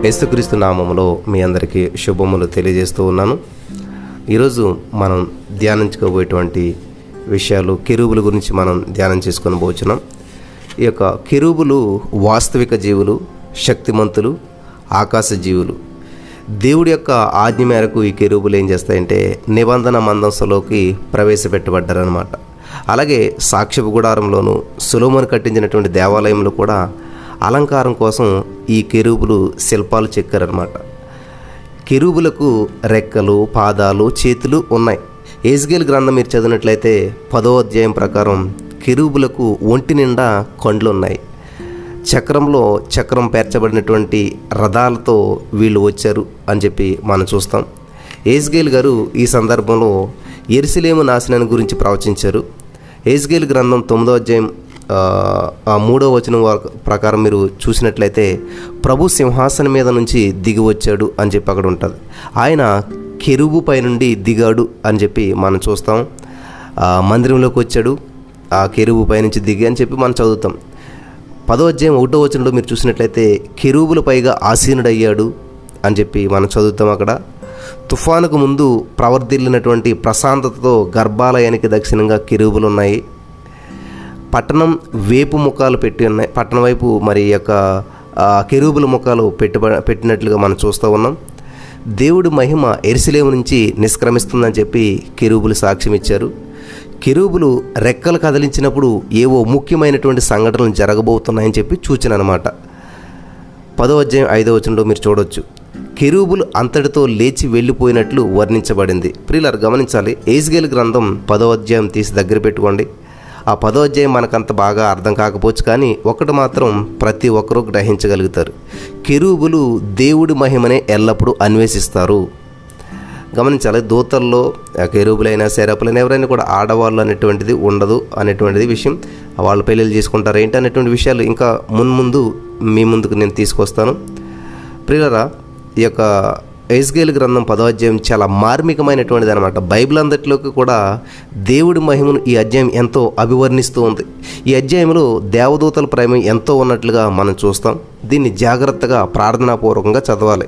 యేసుక్రీస్తు నామములో మీ అందరికీ శుభములు తెలియజేస్తూ ఉన్నాను. ఈరోజు మనం ధ్యానించుకోబోయేటువంటి విషయాలు కెరూబుల గురించి మనం ధ్యానం చేసుకొని పోతున్నాం. ఈ యొక్క కెరూబులు వాస్తవిక జీవులు, శక్తిమంతులు, ఆకాశ జీవులు. దేవుడి యొక్క ఆజ్ఞ మేరకు ఈ కెరూబులు ఏం చేస్తాయంటే నిబంధన మందసంలోకి ప్రవేశపెట్టబడ్డారనమాట. అలాగే సాక్ష్యపు గుడారంలోను సొలొమోను కట్టించినటువంటి దేవాలయంలో కూడా అలంకారం కోసం ఈ కెరూబులు శిల్పాలు చెక్కారనమాట. కెరూబులకు రెక్కలు, పాదాలు, చేతులు ఉన్నాయి. యెహెజ్కేలు గ్రంథం మీరు చదివినట్లయితే 10వ అధ్యాయం ప్రకారం కెరూబులకు ఒంటి నిండా కండ్లు ఉన్నాయి. చక్రం పేర్చబడినటువంటి రథాలతో వీళ్ళు వచ్చారు అని చెప్పి మనం చూస్తాం. యెహెజ్కేలు గారు ఈ సందర్భంలో యెరూషలేము నాశనాన్ని గురించి ప్రవచించారు. యెహెజ్కేలు గ్రంథం 9వ అధ్యాయం 3వ వచనం ప్రకారం మీరు చూసినట్లయితే ప్రభు సింహాసనం మీద నుంచి దిగి వచ్చాడు అని చెప్పి అక్కడ ఉంటుంది. ఆయన కెరూబు పై నుండి దిగాడు అని చెప్పి మనం చూస్తాం. మందిరంలోకి వచ్చాడు, ఆ కెరూబు పై నుంచి దిగి అని చెప్పి మనం చదువుతాం. 10వ అధ్యాయం 1వ వచనంలో మీరు చూసినట్లయితే కెరూబుల పైగా ఆసీనుడయ్యాడు అని చెప్పి మనం చదువుతాం. అక్కడ తుఫానుకు ముందు ప్రవర్ధిల్లినటువంటి ప్రశాంతతతో గర్భాలయానికి దక్షిణంగా కెరూబులు ఉన్నాయి. పట్టణం వేపు ముఖాలు పెట్టి ఉన్నాయి. పట్టణం వైపు మరి యొక్క కెరూబుల ముఖాలు పెట్టినట్లుగా మనం చూస్తూ ఉన్నాం. దేవుడి మహిమ యెరూషలేము నుంచి నిష్క్రమిస్తుందని చెప్పి కెరూబులు సాక్ష్యం ఇచ్చారు. కెరూబులు రెక్కలు కదిలించినప్పుడు ఏవో ముఖ్యమైనటువంటి సంఘటనలు జరగబోతున్నాయని చెప్పి సూచన అనమాట. 10వ అధ్యాయం 5వ వచనంలో మీరు చూడవచ్చు, కెరూబులు అంతటితో లేచి వెళ్ళిపోయినట్లు వర్ణించబడింది. ప్రియులారు గమనించాలి, యెహెజ్కేలు గ్రంథం 10వ అధ్యాయం తీసి దగ్గర పెట్టుకోండి. ఆ 10వ అధ్యాయం మనకంత బాగా అర్థం కాకపోవచ్చు, కానీ ఒకటి మాత్రం ప్రతి ఒక్కరూ గ్రహించగలుగుతారు. కెరూబులు దేవుడి మహిమనే ఎల్లప్పుడూ అన్వేషిస్తారు. గమనించాలి, దూతల్లో కెరూబులైనా సెరాపులైనా ఎవరైనా కూడా ఆడవాళ్ళు అనేటువంటిది ఉండదు అనేటువంటిది విషయం. వాళ్ళు పెళ్ళిళ్ళు చేసుకుంటారు ఏంటి అనేటువంటి విషయాలు ఇంకా ముందు మీ ముందుకు నేను తీసుకొస్తాను. ప్రియులారా, ఈ యొక్క యెహెజ్కేలు గ్రంథం 10వ అధ్యాయం చాలా మార్మికమైనటువంటిది అనమాట. బైబిల్ అంతట్లోకి కూడా దేవుడి మహిమను ఈ అధ్యాయం ఎంతో అభివర్ణిస్తూ ఉంది. ఈ అధ్యాయంలో దేవదూతల ప్రేమ ఎంతో ఉన్నట్లుగా మనం చూస్తాం. దీన్ని జాగ్రత్తగా ప్రార్థనాపూర్వకంగా చదవాలి.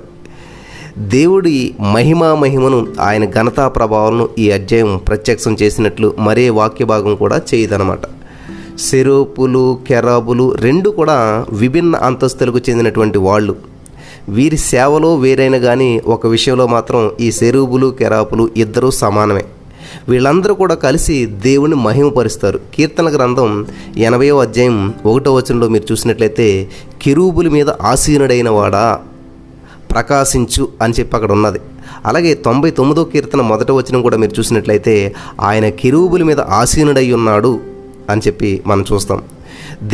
దేవుడి మహిమను, ఆయన ఘనతా ప్రభావాలను ఈ అధ్యాయం ప్రత్యక్షం చేసినట్లు మరే వాక్య భాగం కూడా చేయదనమాట. సెరూపులు, కెరూబులు రెండు కూడా విభిన్న అంతస్తులకు చెందినటువంటి వాళ్ళు. వీరి సేవలో వేరైన కానీ ఒక విషయంలో మాత్రం ఈ సెరూబులు, కెరూబులు ఇద్దరూ సమానమే. వీళ్ళందరూ కూడా కలిసి దేవుని మహిమపరుస్తారు. కీర్తన గ్రంథం 80వ అధ్యాయం 1వ వచనంలో మీరు చూసినట్లయితే కెరూబుల మీద ఆసీనుడైన వాడా ప్రకాశించు అని చెప్పి అక్కడ ఉన్నది. అలాగే 99వ కీర్తన 1వ వచనం కూడా మీరు చూసినట్లయితే ఆయన కెరూబుల మీద ఆసీనుడై ఉన్నాడు అని చెప్పి మనం చూస్తాం.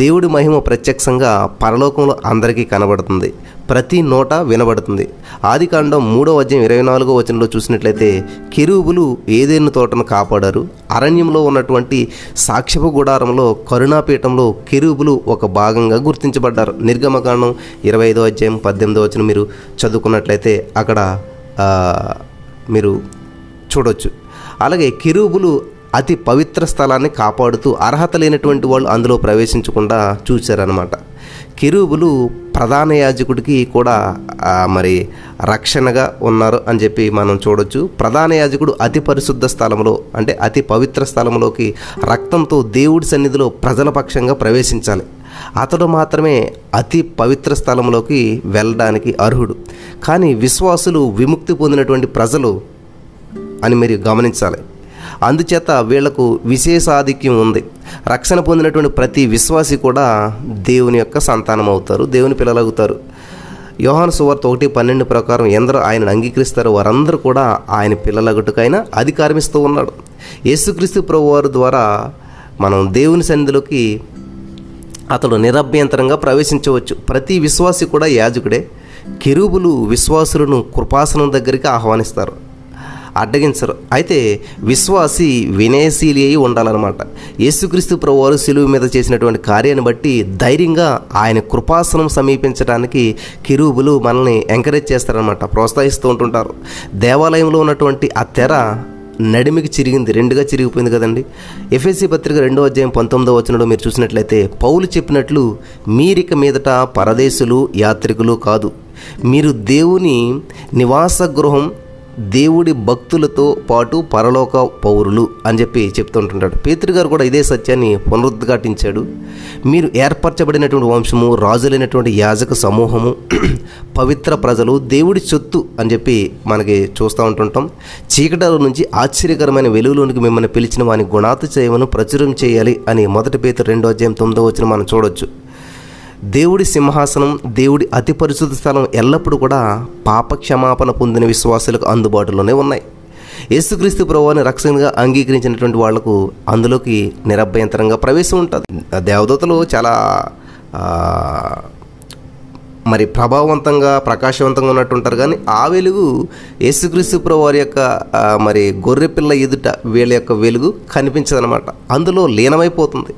దేవుడి మహిమ ప్రత్యక్షంగా పరలోకంలో అందరికీ కనబడుతుంది, ప్రతి నోట వినబడుతుంది. ఆదికాండం 3వ అధ్యాయం 24వ వచనంలో చూసినట్లయితే కెరూబులు ఏదెను తోటను కాపాడారు. అరణ్యంలో ఉన్నటువంటి సాక్ష్యపు గుడారంలో కరుణాపీఠంలో కెరూబులు ఒక భాగంగా గుర్తించబడ్డారు. నిర్గమకాండం 25వ అధ్యాయం 18వ వచనం మీరు చదువుకున్నట్లయితే అక్కడ మీరు చూడవచ్చు. అలాగే కెరూబులు అతి పవిత్ర స్థలాన్ని కాపాడుతూ అర్హత లేనటువంటి వాళ్ళు అందులో ప్రవేశించకుండా చూశారనమాట. కెరూబులు ప్రధాన యాజకుడికి కూడా మరి రక్షణగా ఉన్నారు అని చెప్పి మనం చూడొచ్చు. ప్రధాన యాజకుడు అతి పరిశుద్ధ స్థలంలో అంటే అతి పవిత్ర స్థలంలోకి రక్తంతో దేవుడి సన్నిధిలో ప్రజల పక్షంగా ప్రవేశించాలి. అతడు మాత్రమే అతి పవిత్ర స్థలంలోకి వెళ్ళడానికి అర్హుడు. కానీ విశ్వాసులు విముక్తి పొందినటువంటి ప్రజలు అని మీరు గమనించాలి. అందుచేత వీళ్లకు విశేషాధిక్యం ఉంది. రక్షణ పొందినటువంటి ప్రతి విశ్వాసి కూడా దేవుని యొక్క సంతానం అవుతారు, దేవుని పిల్లలవుతారు. యోహాను సువార్త 1:12 ప్రకారం ఎందరో ఆయనను అంగీకరిస్తారో వారందరూ కూడా ఆయన పిల్లలగుటకైనా అధికారమిస్తూ ఉన్నాడు. యేసుక్రీస్తు ప్రభువారి ద్వారా మనం దేవుని సన్నిధిలోకి అతడు నిరభ్యంతరంగా ప్రవేశించవచ్చు. ప్రతి విశ్వాసి కూడా యాజకుడే. కెరూబులు విశ్వాసులను కృపాసనం దగ్గరికి ఆహ్వానిస్తారు, అడ్డగించరు. అయితే విశ్వాసి వినయశీలి అయి ఉండాలన్నమాట. యేసుక్రీస్తు ప్రభువారు శిలువ మీద చేసినటువంటి కార్యాన్ని బట్టి ధైర్యంగా ఆయన కృపాసనం సమీపించడానికి కెరూబులు మనల్ని ఎంకరేజ్ చేస్తారనమాట, ప్రోత్సహిస్తూ ఉంటుంటారు. దేవాలయంలో ఉన్నటువంటి ఆ తెర నడిమికి చిరిగింది, రెండుగా చిరిగిపోయింది కదండి. ఎఫెసీ పత్రిక 2వ అధ్యాయం 19వ వచనంలో మీరు చూసినట్లయితే పౌలు చెప్పినట్లు మీరిక మీదట పరదేశులు యాత్రికులు కాదు, మీరు దేవుని నివాస గృహం, దేవుడి భక్తులతో పాటు పరలోక పౌరులు అని చెప్పి చెప్తుంటుంటాడు. పేతురు గారు కూడా ఇదే సత్యాన్ని పునరుద్ఘాటించాడు. మీరు ఏర్పరచబడినటువంటి వంశము, రాజులైనటువంటి యాజక సమూహము, పవిత్ర ప్రజలు, దేవుడి సొత్తు అని చెప్పి మనకి చూస్తూ ఉంటుంటాం. చీకటిలో నుంచి ఆశ్చర్యకరమైన వెలుగులోనికి మిమ్మల్ని పిలిచిన వాని గుణాతిశయమును ప్రచురం చేయాలి అని 1 పేతురు 2:9 మనం చూడొచ్చు. దేవుడి సింహాసనం, దేవుడి అతి పరిశుద్ధ స్థలం ఎల్లప్పుడూ కూడా పాప క్షమాపణ పొందిన విశ్వాసులకు అందుబాటులోనే ఉన్నాయి. యేసుక్రీస్తు ప్రభువుని రక్షణగా అంగీకరించినటువంటి వాళ్లకు అందులోకి నిరభ్యంతరంగా ప్రవేశం ఉంటుంది. దేవదూతలు చాలా మరి ప్రభావవంతంగా, ప్రకాశవంతంగా ఉన్నట్టుంటారు, కానీ ఆ వెలుగు యేసుక్రీస్తు ప్రభువారి యొక్క మరి గొర్రెపిల్ల ఎదుట వీళ్ళ యొక్క వెలుగు కనిపించదనమాట, అందులో లీనమైపోతుంది.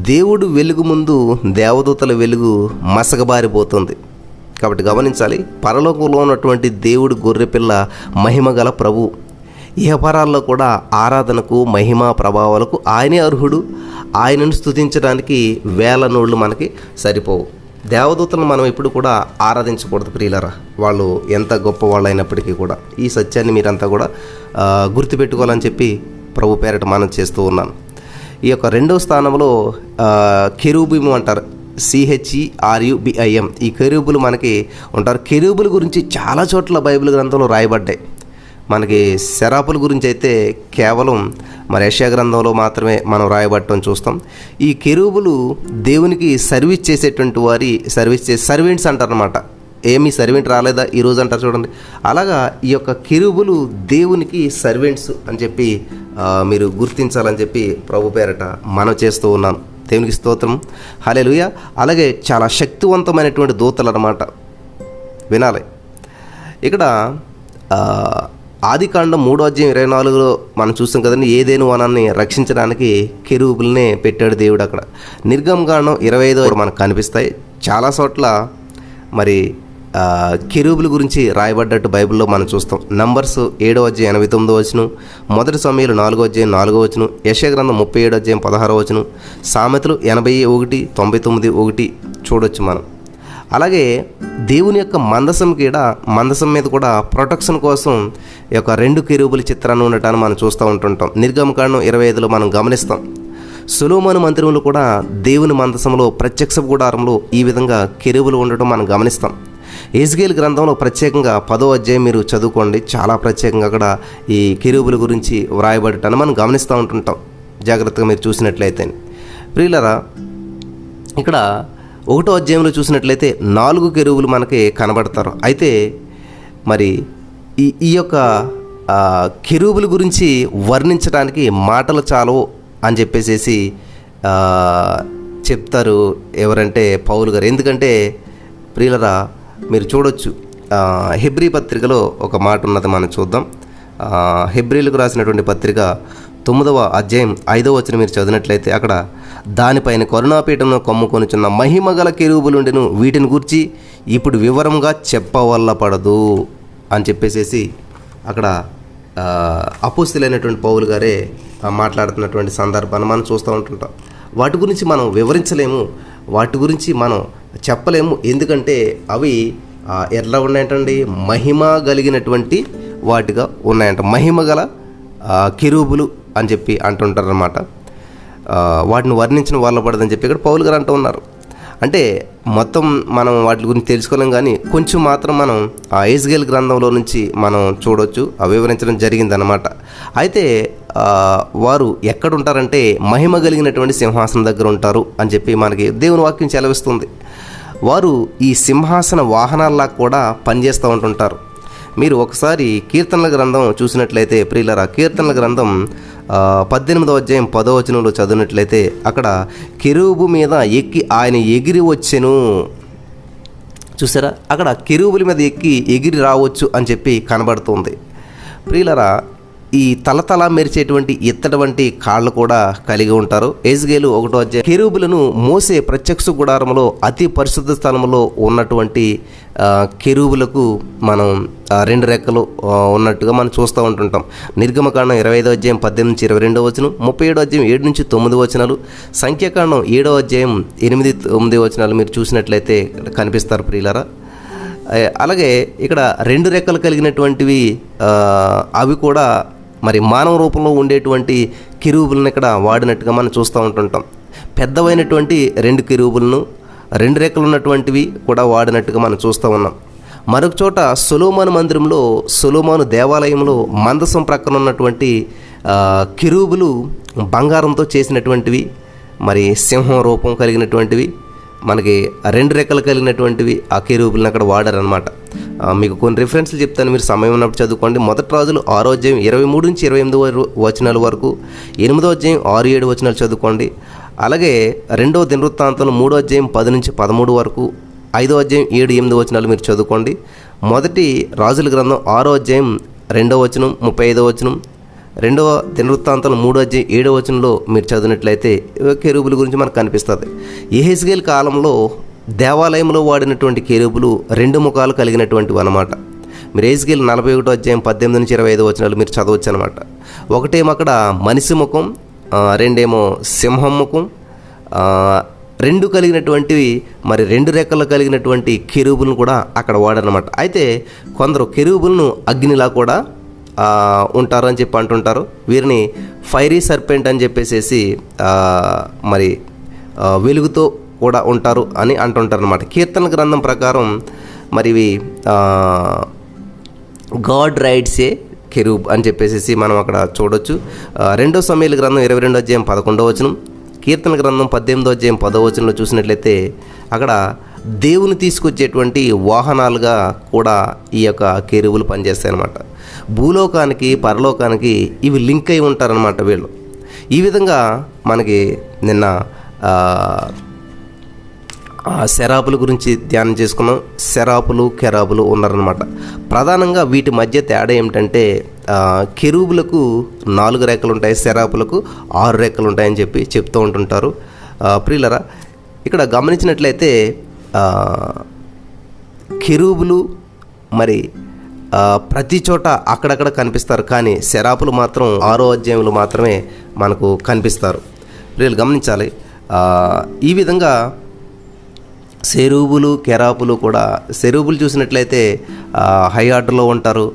దేవుడు వెలుగు ముందు దేవదూతల వెలుగు మసకబారిపోతుంది. కాబట్టి గమనించాలి, పరలోకంలో ఉన్నటువంటి దేవుడు గొర్రెపిల్ల మహిమగల ప్రభు. ఇహపరాల్లో కూడా ఆరాధనకు, మహిమ ప్రభావాలకు ఆయనే అర్హుడు. ఆయనను స్తుతించడానికి వేల నోళ్ళు మనకి సరిపోవు. దేవదూతలను మనం ఎప్పుడు కూడా ఆరాధించకూడదు ప్రియులారా, వాళ్ళు ఎంత గొప్ప వాళ్ళు అయినప్పటికీ కూడా. ఈ సత్యాన్ని మీరంతా కూడా గుర్తుపెట్టుకోవాలని చెప్పి ప్రభు పేరట మనం చేస్తూ ఉన్నాను. ఈ యొక్క రెండవ స్థానంలో కెరూబిము అంటారు, CHERUBIM. ఈ కెరూబులు మనకి ఉంటారు. కెరూబుల గురించి చాలా చోట్ల బైబిల్ గ్రంథంలో రాయబడ్డాయి. మనకి సెరాపుల గురించి అయితే కేవలం మరి యెషయా గ్రంథంలో మాత్రమే మనం రాయబడటం చూస్తాం. ఈ కెరూబులు దేవునికి సర్వీస్ చేసేటువంటి వారి సర్వెంట్స్ అంటారనమాట. ఏమీ సర్వెంట్ రాలేదా ఈరోజు అంటారు చూడండి, అలాగా ఈ యొక్క కెరూబులు దేవునికి సర్వెంట్స్ అని చెప్పి మీరు గుర్తించాలని చెప్పి ప్రభు పేరట మనం చేస్తూ ఉన్నాను. దేవునికి స్తోత్రం, హల్లెలూయా. అలాగే చాలా శక్తివంతమైనటువంటి దూతలు అన్నమాట, వినాలి. ఇక్కడ ఆదికాండం 3:24 మనం చూస్తాం కదండి, ఏదేను వనాన్ని రక్షించడానికి కెరూబుల్నే పెట్టాడు దేవుడు. అక్కడ నిర్గమకాండం 25 మనకు కనిపిస్తాయి. చాలా చోట్ల మరి కెరూబుల గురించి రాయబడ్డట్టు బైబిల్లో మనం చూస్తాం. నంబర్స్ 7:89, 1 సమూయేలు 4:4, యెషయా గ్రంథం 37:16, సామెతలు 81:99 చూడొచ్చు మనం. అలాగే దేవుని యొక్క మందసం మీద కూడా ప్రొటెక్షన్ కోసం ఈ యొక్క 2 కెరూబుల చిత్రాన్ని ఉండటాన్ని మనం చూస్తూ ఉంటుంటాం. నిర్గమకాండం 25లో మనం గమనిస్తాం. సొలొమోను మందిరంలో కూడా దేవుని మందసంలో, ప్రత్యక్ష గుడారంలో ఈ విధంగా కెరూబులు ఉండటం మనం గమనిస్తాం. యెజ్కేలు గ్రంథంలో ప్రత్యేకంగా 10వ అధ్యాయం మీరు చదువుకోండి, చాలా ప్రత్యేకంగా అక్కడ ఈ కెరూబుల గురించి వ్రాయబడటాన్ని మనం గమనిస్తూ ఉంటుంటాం. జాగ్రత్తగా మీరు చూసినట్లయితే ప్రియులారా, ఇక్కడ 1వ అధ్యాయంలో చూసినట్లయితే 4 కెరూబులు మనకి కనబడతారు. అయితే మరి ఈ యొక్క కెరూబుల గురించి వర్ణించడానికి మాటలు చాలవు అని చెప్పేసి చెప్తారు ఎవరంటే పౌలు గారు. ఎందుకంటే ప్రియులరా, మీరు చూడొచ్చు, హెబ్రీ పత్రికలో ఒక మాట ఉన్నది, మనం చూద్దాం. హెబ్రీలకు రాసినటువంటి పత్రిక 9వ అధ్యాయం 5వ వచనం మీరు చదివినట్లయితే అక్కడ దానిపైన కరుణాపీఠంలో కొమ్ముకొనుచున్న మహిమగల కెరూబులుండెను, వీటిని గూర్చి ఇప్పుడు వివరంగా చెప్పవల్ల పడదు అని చెప్పేసి అక్కడ అపోస్తలుడైనటువంటి పౌలు గారే మాట్లాడుతున్నటువంటి సందర్భాన్ని మనం చూస్తూ ఉంటుంటాం. వాటి గురించి మనం వివరించలేము, వాటి గురించి మనం చెప్పలేము. ఎందుకంటే అవి ఎట్లా ఉన్నాయంటండి, మహిమ కలిగినటువంటి వాటిగా ఉన్నాయంట. మహిమ గల కెరూబులు అని చెప్పి అంటుంటారనమాట. వాటిని వర్ణించిన వాళ్ళ పడదని చెప్పి ఇక్కడ పౌలు గారు అంటూ ఉన్నారు. అంటే మొత్తం మనం వాటి గురించి తెలుసుకోలేం, కానీ కొంచెం మాత్రం మనం ఆ యెజ్కేలు గ్రంథంలో నుంచి మనం చూడొచ్చు, వివరించడం జరిగిందనమాట. అయితే వారు ఎక్కడుంటారంటే మహిమ కలిగినటువంటి సింహాసనం దగ్గర ఉంటారు అని చెప్పి మనకి దేవుని వాక్యం సెలవిస్తుంది. వారు ఈ సింహాసన వాహనాల్లా కూడా పనిచేస్తూ ఉంటుంటారు. మీరు ఒకసారి కీర్తనల గ్రంథం చూసినట్లయితే ప్రియులరా, కీర్తనల గ్రంథం 18వ అధ్యాయం 10వ వచనంలో చదివినట్లయితే అక్కడ కెరూబు మీద ఎక్కి ఆయన ఎగిరి వచ్చెను. చూసారా, అక్కడ కెరూబుల మీద ఎక్కి ఎగిరి రావచ్చు అని చెప్పి కనబడుతుంది. ప్రియులరా, ఈ తలతల మెరిచేటువంటి ఇత్తటువంటి కాళ్ళు కూడా కలిగి ఉంటారు. యెజ్కేలు 1వ అధ్యాయం కెరూబులను మోసే ప్రత్యక్ష గుడారంలో అతి పరిశుద్ధ స్థలంలో ఉన్నటువంటి కెరూబులకు మనం 2 రెక్కలు ఉన్నట్టుగా మనం చూస్తూ ఉంటుంటాం. నిర్గమకాండం 25వ అధ్యాయం 18-22 వచనం, 37వ అధ్యాయం 7-9 వచనాలు, సంఖ్యాకాండం 7వ అధ్యాయం 8-9 వచనాలు మీరు చూసినట్లయితే కనిపిస్తారు ప్రియులారా. అలాగే ఇక్కడ 2 రెక్కలు కలిగినటువంటివి అవి కూడా మరి మానవ రూపంలో ఉండేటువంటి కెరూబులను ఇక్కడ వాడినట్టుగా మనం చూస్తూ ఉంటుంటాం. పెద్దవైనటువంటి 2 కెరూబులను 2 రెక్కలు ఉన్నటువంటివి కూడా వాడినట్టుగా మనం చూస్తూ ఉన్నాం. మరొక చోట సొలొమోను మందిరంలో, సొలొమోను దేవాలయంలో మందసం ప్రక్కన ఉన్నటువంటి కెరూబులు బంగారంతో చేసినటువంటివి, మరి సింహం రూపం కలిగినటువంటివి, మనకి 2 రెక్కలు కలిగినటువంటివి ఆ కెరూబులను అక్కడ వాడారనమాట. మీకు కొన్ని రిఫరెన్స్లు చెప్తాను, మీరు సమయం ఉన్నప్పుడు చదువుకోండి. 1 రాజులు 6వ అధ్యాయం 23 నుంచి 28 వచనాల వరకు, 8వ అధ్యాయం 6-7 వచనాలు చదువుకోండి. అలాగే 2వ దినవృత్తాంతం 3వ అధ్యాయం 10 నుంచి 13 వరకు, 5వ అధ్యాయం 7-8 వచనాలు మీరు చదువుకోండి. 1 రాజుల గ్రంథం 6వ అధ్యాయం 2వ వచనం 35వ వచనం, 2వ దినవృత్తాంతం 3వ అధ్యాయం 7వ వచనంలో మీరు చదివినట్లయితే కెరూబుల గురించి మనకు కనిపిస్తుంది. యెహెజ్కేలు కాలంలో దేవాలయంలో వాడినటువంటి కెరూబులు 2 ముఖాలు కలిగినటువంటివి అనమాట. మీరు యెహెజ్కేలు 41వ అధ్యాయం 18 నుంచి 25 వచనాలు మీరు చదవచ్చు అనమాట. ఒకటేమో అక్కడ మనిషి ముఖం, 2 సింహం ముఖం, 2 కలిగినటువంటివి, మరి 2 రెక్కలు కలిగినటువంటి కెరూబులను కూడా అక్కడ వాడనమాట. అయితే కొందరు కెరూబులను అగ్నిలా కూడా ఉంటారు అని చెప్పి అంటుంటారు. వీరిని ఫైరీ సర్పెంట్ అని చెప్పేసి మరి వెలుగుతో కూడా ఉంటారు అని అంటుంటారు అనమాట. కీర్తన గ్రంథం ప్రకారం మరి ఇవి గాడ్ రైడ్స్ ఏ కెరూబ్ అని చెప్పేసి మనం అక్కడ చూడొచ్చు. 2 సమూయేలు గ్రంథం 22వ అధ్యాయం 11వ వచనం, కీర్తన గ్రంథం 18వ అధ్యాయం 10వ వచనంలో చూసినట్లయితే అక్కడ దేవుని తీసుకొచ్చేటువంటి వాహనాలుగా కూడా ఈ యొక్క కెరూబులు పనిచేస్తాయి అన్నమాట. భూలోకానికి పరలోకానికి ఇవి లింక్ అయి ఉంటారనమాట వీళ్ళు. ఈ విధంగా మనకి నిన్న శరాపుల గురించి ధ్యానం చేసుకున్నాం. శరాపులు, కెరాబులు ఉన్నారనమాట. ప్రధానంగా వీటి మధ్య తేడా ఏమిటంటే కెరూబులకు 4 రెక్కలు ఉంటాయి, శరాపులకు 6 రెక్కలు ఉంటాయని చెప్పి చెప్తూ ఉంటుంటారు. ప్రియులరా, ఇక్కడ గమనించినట్లయితే కెరూబులు మరి ప్రతి చోట అక్కడక్కడ కనిపిస్తారు, కానీ శరాపులు మాత్రం 6వ అధ్యాయంలో మాత్రమే మనకు కనిపిస్తారు. ప్రియులు గమనించాలి. ఈ విధంగా సెరూబులు, కెరాపులు కూడా, సెరూబులు చూసినట్లయితే హై ఆర్డర్లో ఉంటారు,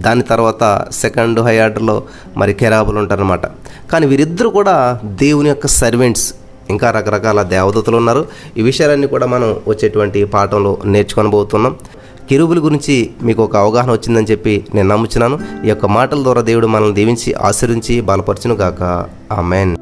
దాని తర్వాత సెకండ్ హై ఆర్డర్లో మరి కెరాబులు ఉంటారనమాట. కానీ వీరిద్దరూ కూడా దేవుని యొక్క సర్వెంట్స్. ఇంకా రకరకాల దేవదూతలు ఉన్నారు. ఈ విషయాలన్నీ కూడా మనం వచ్చేటువంటి పాఠంలో నేర్చుకొనబోతున్నాం. కెరూబుల గురించి మీకు ఒక అవగాహన వచ్చిందని చెప్పి నేను నమ్ముచున్నాను. ఈ యొక్క మాటల ద్వారా దేవుడు మనల్ని దీవించి ఆశీర్వించి బలపరచును గాక. ఆమేన్.